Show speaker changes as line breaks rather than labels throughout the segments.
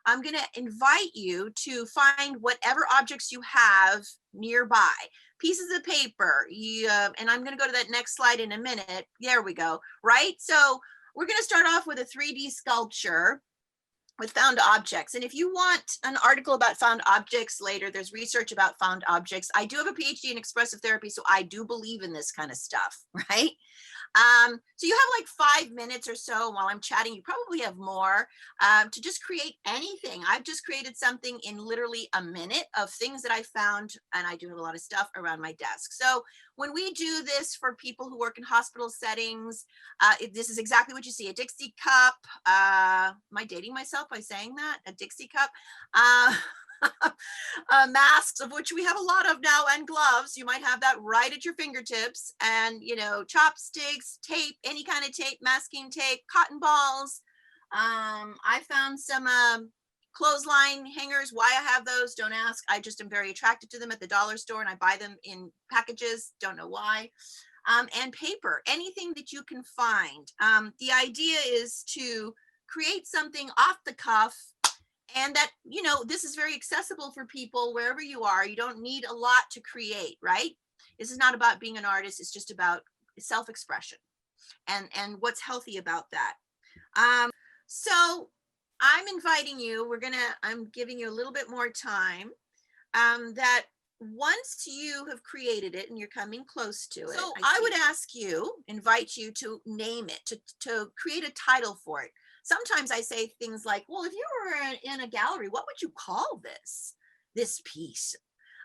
I'm going to invite you to find whatever objects you have nearby. Pieces of paper, and I'm going to go to that next slide in a minute. There we go, right? So we're going to start off with a 3D sculpture with found objects. And if you want an article about found objects later, there's research about found objects. I do have a PhD in expressive therapy, so I do believe in this kind of stuff, right? So you have like 5 minutes or so while I'm chatting. You probably have more to just create anything. I've just created something in literally a minute of things that I found, and I do have a lot of stuff around my desk. So when we do this for people who work in hospital settings, this is exactly what you see: a Dixie cup. Am I dating myself by saying that? A Dixie cup. Masks, of which we have a lot of now, and gloves. You might have that right at your fingertips, and chopsticks, tape, any kind of tape, masking tape, cotton balls. I found some clothesline hangers. Why I have those, don't ask. I just am very attracted to them at the dollar store, and I buy them in packages, don't know why. And paper, anything that you can find. The idea is to create something off the cuff, and that, this is very accessible for people wherever you are. You don't need a lot to create, right? This is not about being an artist. It's just about self-expression and what's healthy about that. So I'm inviting you, I'm giving you a little bit more time, that once you have created it and you're coming close to it, so I would invite you to name it, to create a title for it. Sometimes I say things like, well, if you were in a gallery, what would you call this piece?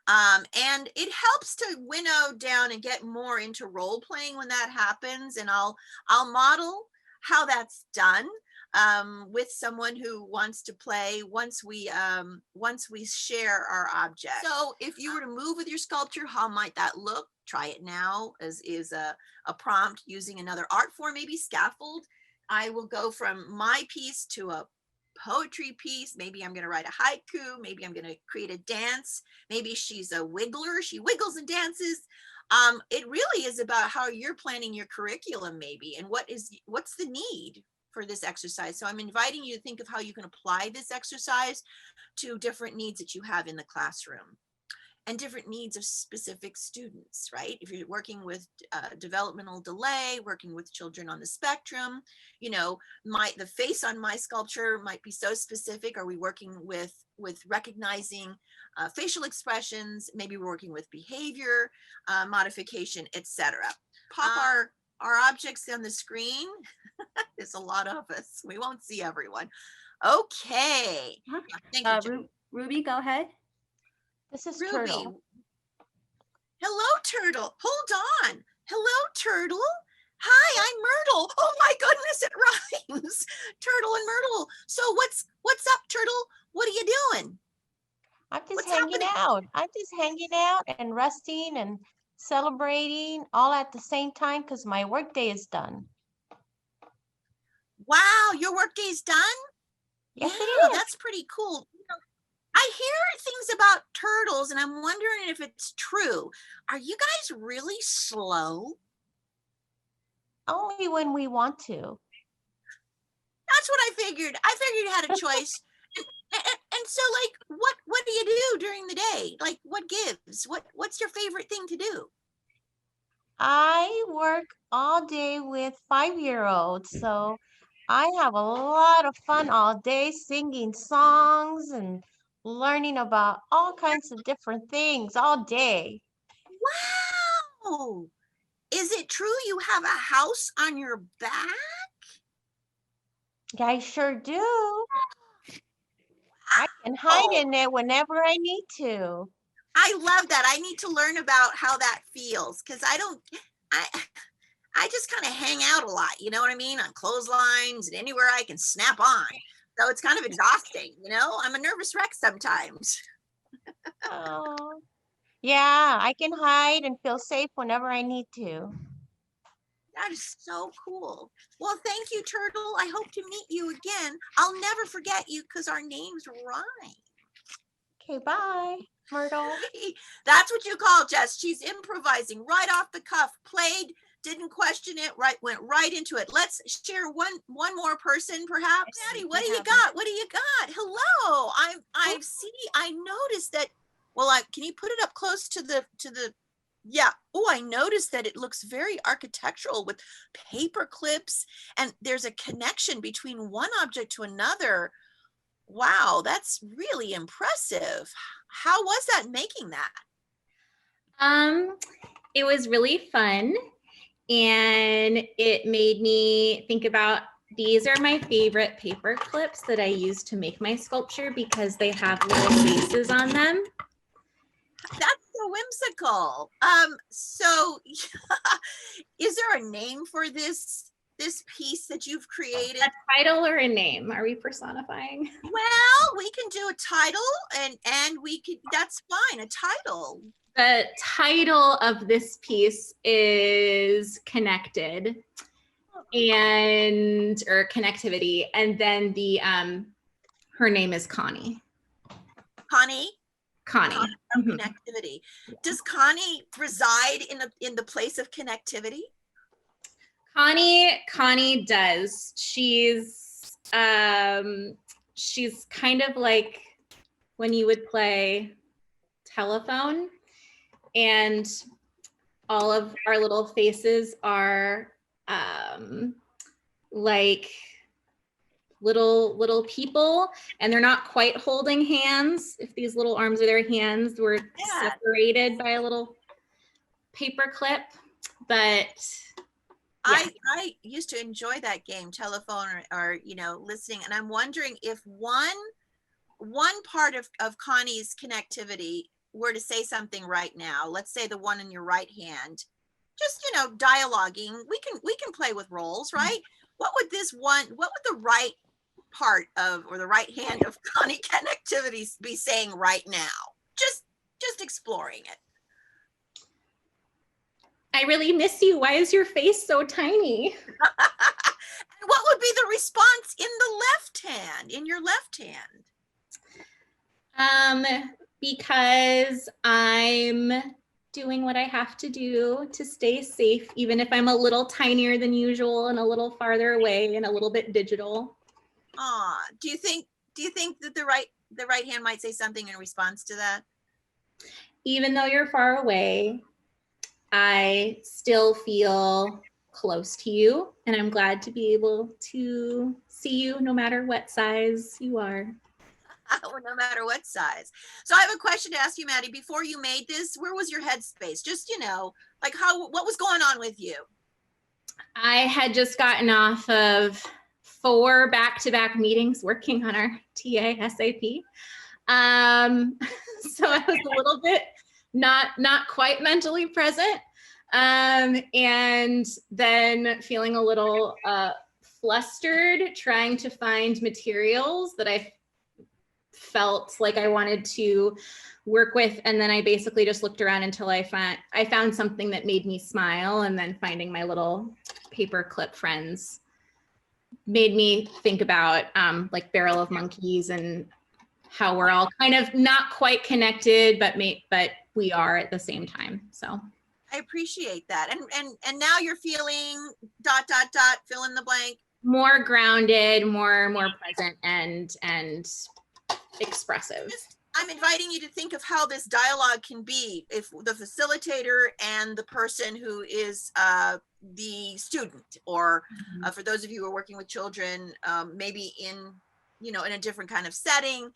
And it helps to winnow down and get more into role playing when that happens. And I'll model how that's done with someone who wants to play once we share our object. So if you were to move with your sculpture, how might that look? Try it now as is a prompt using another art form, maybe scaffold. I will go from my piece to a poetry piece. Maybe I'm going to write a haiku. Maybe I'm going to create a dance. Maybe she's a wiggler. She wiggles and dances. It really is about how you're planning your curriculum, maybe, and what's the need for this exercise. So I'm inviting you to think of how you can apply this exercise to different needs that you have in the classroom and different needs of specific students, right? If you're working with developmental delay, working with children on the spectrum, the face on my sculpture might be so specific. Are we working with recognizing facial expressions? Maybe we're working with behavior modification, etc. Pop our objects on the screen. There's a lot of us. We won't see everyone. Okay. Thank you,
Ruby, go ahead.
This is
Ruby.
Turtle.
Hello, Turtle. Hold on. Hello, Turtle. Hi, I'm Myrtle. Oh my goodness, it rhymes. Turtle and Myrtle. So what's up, Turtle? What are you doing?
I'm just hanging out. I'm just hanging out and resting and celebrating all at the same time because my workday is done.
Wow, your workday is done?
Yes,
yeah,
it is.
That's pretty cool. I hear things about turtles, and I'm wondering if it's true. Are you guys really slow?
Only when we want to.
That's what I figured. I figured you had a choice. and so, like, what do you do during the day? Like, what gives? What's your favorite thing to do?
I work all day with 5-year-olds, so I have a lot of fun all day singing songs and learning about all kinds of different things all day.
Wow! Is it true you have a house on your back?
I sure do. I can hide in it whenever I need to.
I love that. I need to learn about how that feels because I just kind of hang out a lot, you know what I mean? On clotheslines and anywhere I can snap on. So it's kind of exhausting, I'm a nervous wreck sometimes.
Oh, yeah, I can hide and feel safe whenever I need to.
That is so cool. Well, thank you, Turtle. I hope to meet you again. I'll never forget you because our names rhyme.
Okay, bye, Myrtle.
That's what you call Jess. She's improvising right off the cuff, played didn't question it, right, went right into it. Let's share one more person perhaps. Maddie, what do you got? What do you got? Hello. I noticed that, well, can you put it up close to the yeah. Oh, I noticed that it looks very architectural with paper clips, and there's a connection between one object to another. Wow, that's really impressive. How was that making that?
Um, it was really fun, and it made me think about, these are my favorite paper clips that I use to make my sculpture because they have little faces on them.
That's so whimsical. So is there a name for this piece that you've created?
A title or a name? Are we personifying?
Well, we can do a title, and we could, that's fine, a title.
The title of this piece is Connected, and or Connectivity, and then the her name is Connie.
Connie?
Connie.
Connectivity. Does Connie reside in the place of connectivity?
Connie does. She's kind of like when you would play telephone and all of our little faces are like little people, and they're not quite holding hands. If these little arms are their hands, we're separated by a little paper clip. But yeah.
I used to enjoy that game, telephone, or listening, and I'm wondering if one part of Connie's connectivity were to say something right now. Let's say the one in your right hand, just dialoguing. We can play with roles, right? What would the right part of, or the right hand of Connie connectivity be saying right now? Just exploring it.
I really miss you. Why is your face so tiny?
And what would be the response in the left hand, in your left hand?
Because I'm doing what I have to do to stay safe, even if I'm a little tinier than usual and a little farther away and a little bit digital.
Do you think that the right hand might say something in response to that?
Even though you're far away, I still feel close to you, and I'm glad to be able to see you no matter what size you are.
No matter what size. So I have a question to ask you, Maddie. Before you made this, where was your headspace? Just, like what was going on with you? I
had just gotten off of 4 back-to-back meetings working on our TA SAP. So I was a little bit not quite mentally present. And then feeling a little flustered, trying to find materials that I felt like I wanted to work with. And then I basically just looked around until I found something that made me smile. And then finding my little paper clip friends made me think about like Barrel of Monkeys and how we're all kind of not quite connected, but we are at the same time. So
I appreciate that. And now you're feeling ... fill in the blank.
More grounded, more present and expressive.
I'm inviting you to think of how this dialogue can be if the facilitator and the person who is the student, or for those of you who are working with children, maybe in a different kind of setting,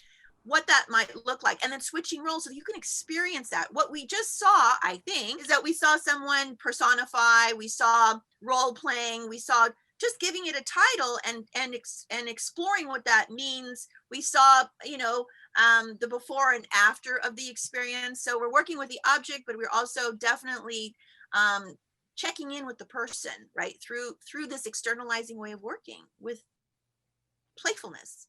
what that might look like, and then switching roles so that you can experience that. What we just saw, I think, is that we saw someone personify, we saw role playing, we saw just giving it a title and exploring what that means. We saw, the before and after of the experience. So we're working with the object, but we're also definitely checking in with the person, right? Through this externalizing way of working with playfulness.